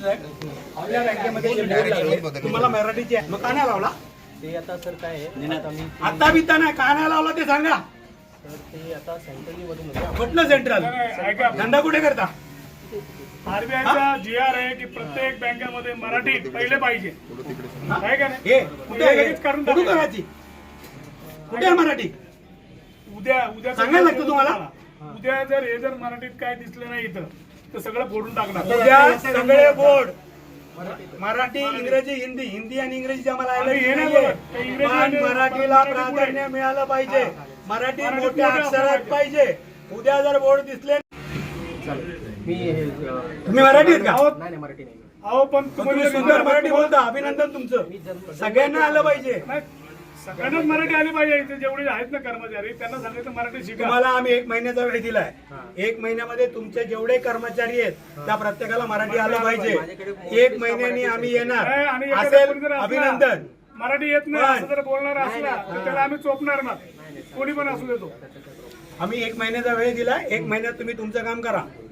तुमचं आहे आपल्या बँकेमध्ये जे बोर्ड लागले तुम्हाला मराठीची आहे मग का नाही लावला ते आता सर काय आहे आता मी आता बिता नाही का नाही लावला ते सांगा तर ते आता सेंट्रली मधून होते कुठलं सेंट्रल धंदा कुठे करता आरबीआयचा जीआर आहे की प्रत्येक बँकेमध्ये मराठी पहिले पाहिजे आहे का नाही हे कुठे आहे? लगेच करून कुठे टाकायचं. करायची कुठे आहे मराठी उद्या सांगायला लागतं तुम्हाला? उद्या जर मराठीत काय दिसलं नाही इथं तर सगळं फोडून टाकणार उद्या सगळे बोर्ड मराठी इंग्रजी हिंदी हिंदी आणि इंग्रजी आम्हाला आणि हे नाही नाहीये. बघत. ते इंग्रजी पण आणि मराठीला मराठी प्राधान्य मिळालं पाहिजे मराठी मराठीत मोठ्या मोठ्या अक्षरात अक्षरात पाहिजे उद्या जर बोर्ड दिसले मी तुम्ही मराठी आहेत का नाही मराठी नाही अहो पण तुम्ही सुंदर मराठी बोलता अभिनंदन तुमचं सगळ्यांना आलं पाहिजे नाही, सगळ्यांनाच मराठी आली पाहिजे इथे जेवढे आहेत ना कर्मचारी त्यांना सांगायचं मराठी शिका तुम्हाला आम्ही 1 महिन्याचा वेळ दिलाय 1 महिन्यामध्ये तुमचे जेवढे कर्मचारी आहेत त्या प्रत्येकाला मराठी आलं पाहिजे 1 महिन्यानी आम्ही येणार नाही, आणि एखादा असेल कोणी जर असला, अभिनंदन मराठी येत नाही पण- असं जर बोलणार असला तर त्याला आम्ही चोपणार ना कोणी पण असू देतो आम्ही 1 महिन्याचा वेळ दिलाय 1 महिन्यात तुम्ही तुमचं काम करा